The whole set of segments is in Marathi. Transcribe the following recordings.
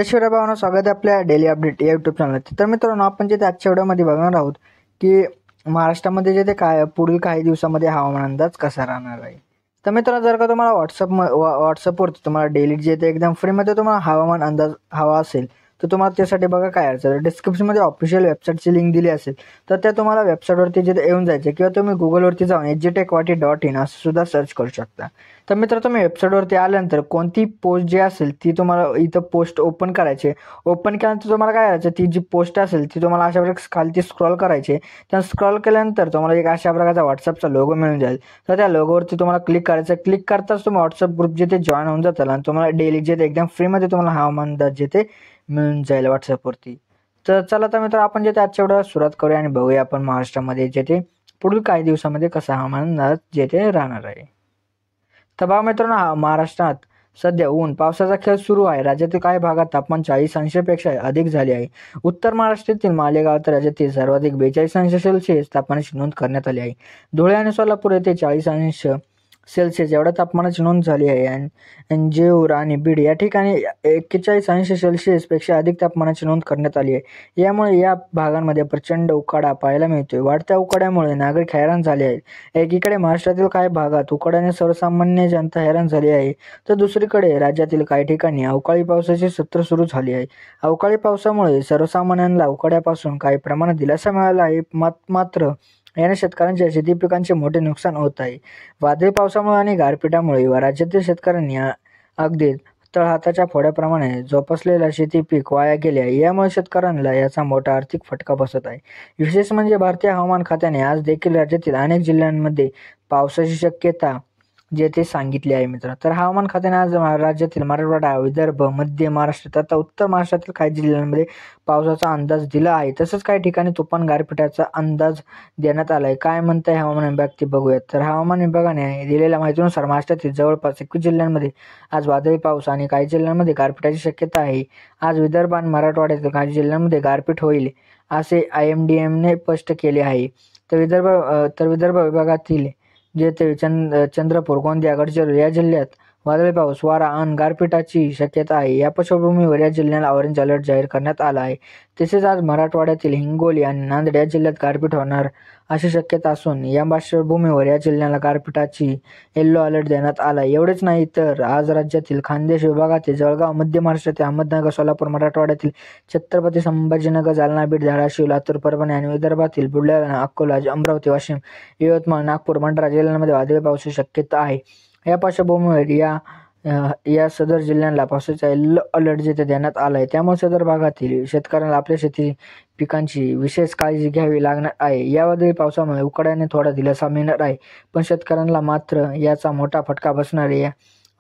शिवराय भावांनो, स्वागत आहे आपल्या डेली अपडेट या यूट्यूब चॅनल. तर मित्रांनो, आपण जे आजच्या व्हिडिओमध्ये बघणार आहोत की महाराष्ट्रामध्ये जे ते काय पुढील काही दिवसामध्ये हवामान अंदाज कसा राहणार आहे. तर मित्रांनो, जर का तुम्हाला व्हॉट्सअपवरती तुम्हाला डेली जे ते एकदम फ्रीमध्ये तुम्हाला हवामान अंदाज हवा असेल तर तुम्हाला त्यासाठी बघा काय अडचण. डिस्क्रिप्शनमध्ये ऑफिशियल वेबसाईटची लिंक दिली असेल तर त्या तुम्हाला वेबसाईटवरती जे येऊन जायचे किंवा तुम्ही गुगलवरती जाऊन HJTechWati.in असं सुद्धा सर्च करू शकता. तर मित्र, तुम्ही वेबसाईटवरती आल्यानंतर कोणती पोस्ट जी असेल ती तुम्हाला इथं पोस्ट ओपन करायची. ओपन केल्यानंतर तुम्हाला काय करायचं, ती जी पोस्ट असेल ती तुम्हाला अशा प्रकारे खालती स्क्रॉल करायची. त्या स्क्रॉल केल्यानंतर तुम्हाला एक अशा प्रकारचा व्हॉट्सअपचा लोगो मिळून जाईल. तर त्या लोगोवरती तुम्हाला क्लिक करायचं. क्लिक करताच तुम्ही व्हॉट्सअप ग्रुप जे ते जॉईन होऊन जाताल आणि तुम्हाला डेली जे ते एकदम फ्रीमध्ये तुम्हाला हवामान अंदाज जे ते मिळून जाईल व्हॉट्सअपवरती. तर चला तर मित्र, आपण जे ते आजच्या व्हिडिओला सुरुवात करूया आणि बघूया आपण महाराष्ट्रामध्ये जे ते पुढील काही दिवसामध्ये कसा हवामान अंदाज जे ते राहणार आहे. तर बघा मित्रांनो, महाराष्ट्रात सध्या ऊन पावसाचा खेळ सुरू आहे. राज्यातील काही भागात तापमान 40°पेक्षा अधिक झाले आहे. उत्तर महाराष्ट्रातील मालेगाव तर राज्यातील सर्वाधिक 42°C तापमानाची नोंद करण्यात आली आहे. धुळे आणि सोलापूर येथे 40°C एवढ्या तापमानाची नोंद झाली आहे आणि जेऊर आणि बीड या ठिकाणी 41°C पेक्षा अधिक तापमानाची नोंद करण्यात आली आहे. यामुळे या भागांमध्ये प्रचंड उकाडा पाहायला मिळतोय. वाढत्या उकाड्यामुळे नागरिक हैराण झाले आहेत. एकीकडे महाराष्ट्रातील काही भागात उकाड्याने सर्वसामान्य जनता हैराण झाली आहे, तर दुसरीकडे राज्यातील काही ठिकाणी अवकाळी पावसाचे सत्र सुरू झाले आहे. अवकाळी पावसामुळे सर्वसामान्यांना उकाड्यापासून काही प्रमाणात दिलासा मिळाला आहे, मात्र याने शेतकऱ्यांच्या शेती पिकांचे मोठे नुकसान होत आहे. वादळी पावसामुळे आणि गारपिटामुळे राज्यातील शेतकऱ्यांनी अगदी तळहाताच्या फोड्याप्रमाणे जोपासलेला शेती पीक वाया गेले आहे. यामुळे शेतकऱ्यांना याचा मोठा आर्थिक फटका बसत आहे. विशेष म्हणजे भारतीय हवामान खात्याने आज देखील राज्यातील अनेक जिल्ह्यांमध्ये पावसाची शक्यता जे ते सांगितले आहे मित्र. तर हवामान खात्याने आज राज्यातील मराठवाडा, विदर्भ, मध्य महाराष्ट्र तथा उत्तर महाराष्ट्रातील काही जिल्ह्यांमध्ये पावसाचा अंदाज दिला आहे. तसंच काही ठिकाणी तुफान गारपिटाचा अंदाज देण्यात आला आहे. काय म्हणत आहे हवामान विभाग ते बघूयात. तर हवामान विभागाने दिलेल्या माहितीनुसार महाराष्ट्रातील जवळपास 21 जिल्ह्यांमध्ये आज वादळी पाऊस आणि काही जिल्ह्यांमध्ये गारपिटाची शक्यता आहे. आज विदर्भ आणि मराठवाड्यातील काही जिल्ह्यांमध्ये गारपीट होईल असे IMDने स्पष्ट केले आहे. तर विदर्भ विभागातील जे ते चंद्रपूर, गोंदिया, गडचिरोली या जिल्ह्यात वादळी पाऊस, वारा आणि गारपिटाची शक्यता आहे. या पार्श्वभूमीवर या जिल्ह्यांना ऑरेंज अलर्ट जाहीर करण्यात आला आहे. तसेच आज मराठवाड्यातील हिंगोली आणि नांदेड या जिल्ह्यात गारपीट होणार अशी शक्यता असून या पार्श्वभूमीवर या जिल्ह्यांना गारपिटाची येल्लो अलर्ट देण्यात आला आहे. एवढेच नाही तर आज राज्यातील खान्देश विभागातील जळगाव, मध्य महाराष्ट्रातील अहमदनगर, सोलापूर, मराठवाड्यातील छत्रपती संभाजीनगर, जालना, बीड, धाराशिव, लातूर, परभणी आणि विदर्भातील बुलढाणा, अकोला, अमरावती, वाशिम, यवतमाळ, नागपूर, भंडारा जिल्ह्यांमध्ये वादळी पावसाची शक्यता आहे. या पार्श्वभूमीवर या सदर जिल्ह्यांना पावसाचा येल्लो अलर्ट जिथे देण्यात आला आहे. त्यामुळे सदर भागातील शेतकऱ्यांना आपल्या शेती पिकांची विशेष काळजी घ्यावी लागणार आहे. या वादळी पावसामुळे उकाड्याने थोडा दिलासा मिळणार आहे, पण शेतकऱ्यांना मात्र याचा मोठा फटका बसणार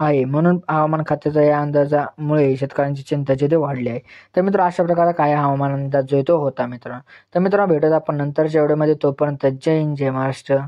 आहे. म्हणून हवामान खात्याच्या या अंदाजामुळे शेतकऱ्यांची चिंता जिथे वाढली आहे. तर मित्र, अशा प्रकारे काय हवामान अंदाज जो तो होता मित्रांनो. तर मित्रांनो, भेटूयात आपण नंतरच्या व्हिडिओमध्ये. तोपर्यंत जय हिंद, जय महाराष्ट्र.